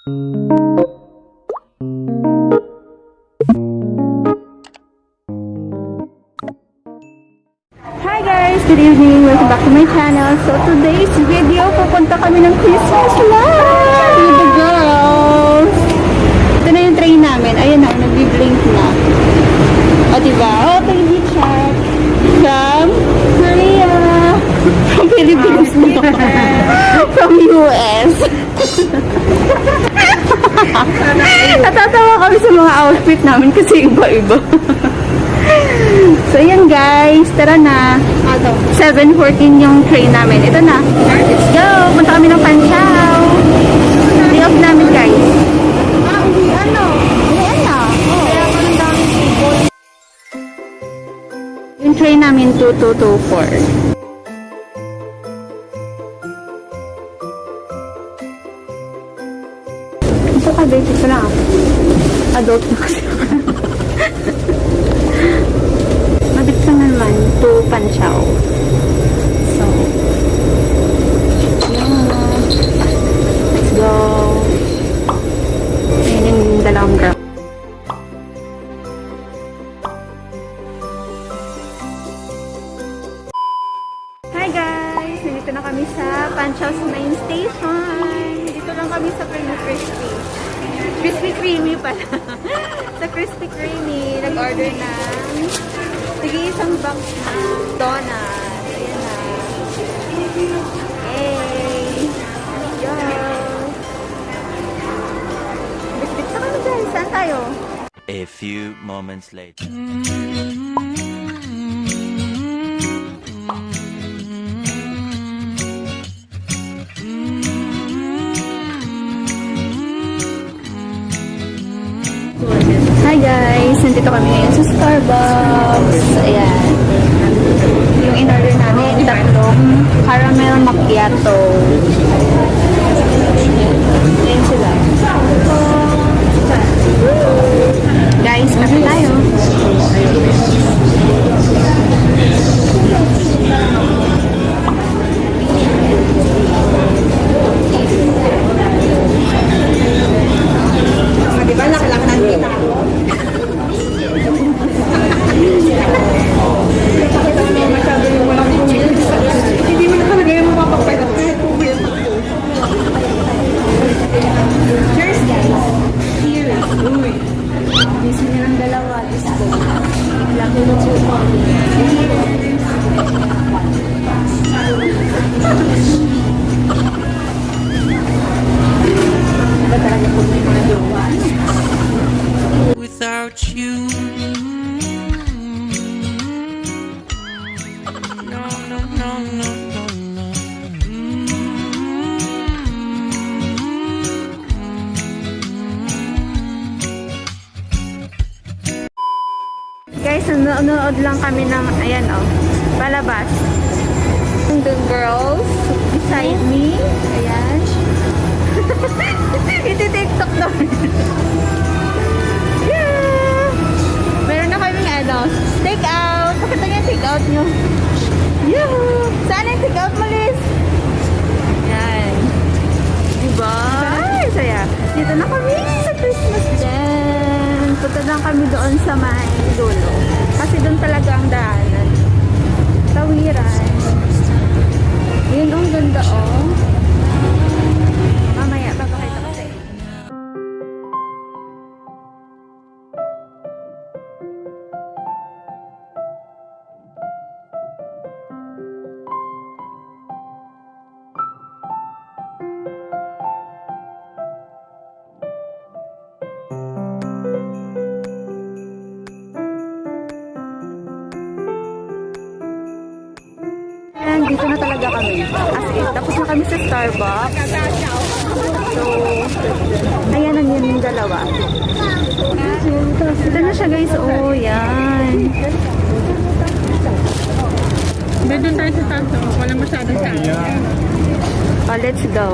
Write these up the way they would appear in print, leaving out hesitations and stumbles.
Hi guys! Good evening! Welcome back to my channel. So today's video, pupunta kami ng Christmas live with the girls. Ito na yung train namin. Ayan na, nag-blink na. O diba? O, baby check. From Korea. From Philippines. From US. Natatawa kami sa mga outfit namin kasi iba-iba. So, yan guys. Tara na. 7:14 yung train namin. Ito na. Let's go. Punta kami ng Banqiao. Day off namin guys. Uwian na. Uwian na. Kaya pa ng daming people. Yung train namin 2224. Ito ka baby ko lang. Adult na kasi. Mabit ka naman to Banqiao. So, yeah. Let's go. Ayan yung dalawang girl. Hi guys! Nandito na kami sa Banqiao's main station. Dito lang kami sa Crispy. Crispy Creamy pala. Sa Crispy Creamy, nag-order ng isang box na donut. Ayan na. Hey! Yo! Bit-bit na kami guys. Saan tayo? A few moments later. Hi guys! Nandito kami ngayon sa Starbucks. Ayan. Yung in-order namin, tatlong caramel macchiato. Ayan sila. Guys, kape tayo. Diba, laki-laki ng kita ko. Hindi mo na talaga yung mapapagpagod kahit pumayat ako. Cheers, guys. Cheers. Uy. Busy nilang dalawa. Disco. Laki na chupa. Ba talaga po may mga jowa? Without you, no, no, no, no, no, no. Guys, nanonood lang kami ng, ayan o, palabas. The girls beside me. Ayan. Iti-tiktok naman. Yeah! Meron na kaming take out. Pakita niya yung take out nyo. Yeah! Saan yung take out mo, Liz? Yan. Diba? Ay, saya. Dito na kami sa Christmas din. Punta lang kami doon sa may dulo. Kasi doon talaga ang daanan. Tawiran. Yun ang ganda, oh. Mamaya, papakita ko sa'yo. Dito na talaga kami. As in, tapos na kami sa Starbucks. So, ayan ang yun yung dalawa. Ito na siya guys. Oh, yan. Doon tayo sa tanto. Wala masyadong sa akin. Oh, let's go.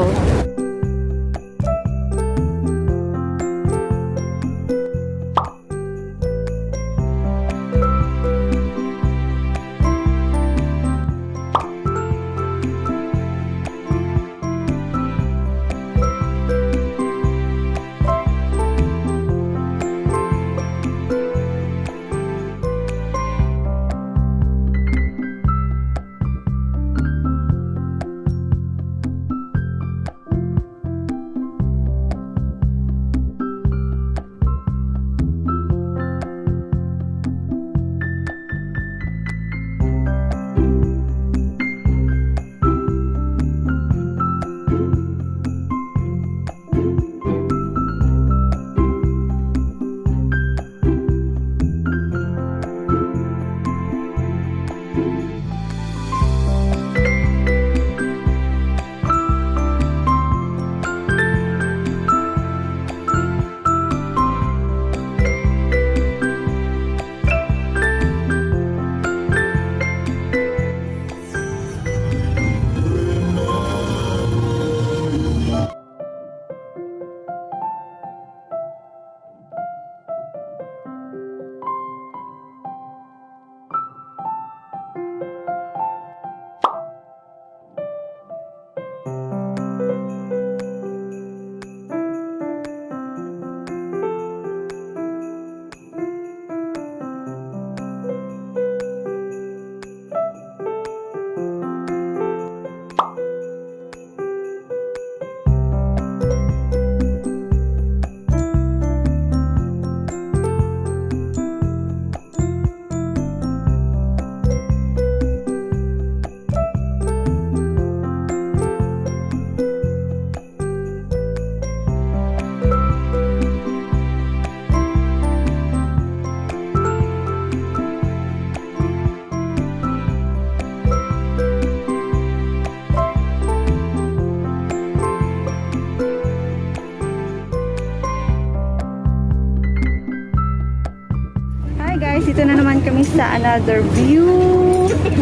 Dito na naman kami sa another view.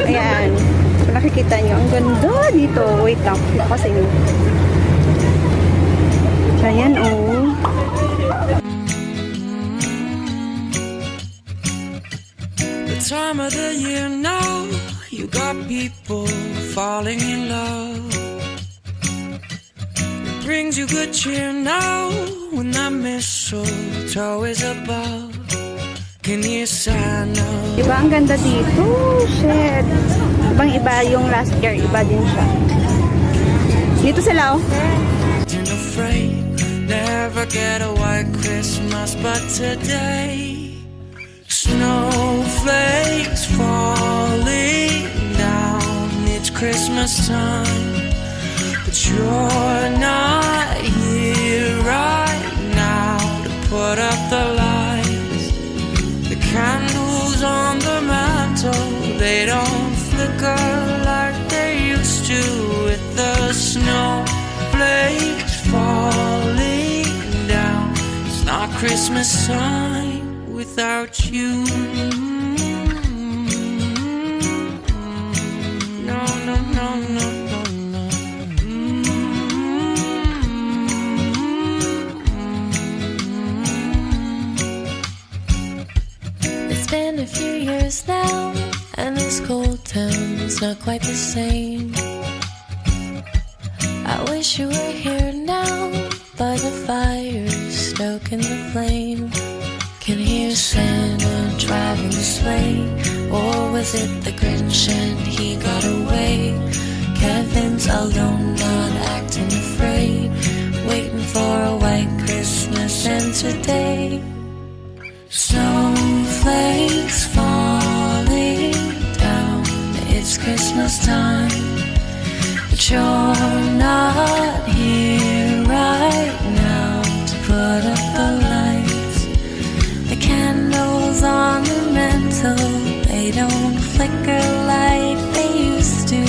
Ayan. Kung nakikita nyo, ang ganda dito. Wait lang, dito ko sa inyo. Ayan, oh. The time of the year now, you got people falling in love. It brings you good cheer now when that mistletoe is above. Can you Santa? Diba ang ganda dito? Shit. Ibang iba yung last year, iba din siya. Dito sila, oh. Afraid, never get a white Christmas, but today snowflakes falling down. It's Christmas time, but you're not here right now to put up the lights. The candles on the mantle, they don't flicker like they used to with the snowflakes falling down. It's not Christmas time without you. No, no, no, no, no, no. It's been a few years now, and this cold town's not quite the same. I wish you were here now, by the fire, stoking the flame. Can hear Santa driving the sleigh, or was it the Grinch and he got away? Kevin's alone, not acting afraid, waiting for a white Christmas, and today snowflakes falling down. It's Christmas time, but you're not here right now to put up the lights. The candles on the mantle, they don't flicker like they used to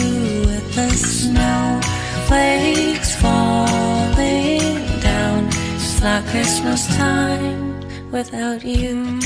with the snowflakes falling down. It's not Christmas time without you.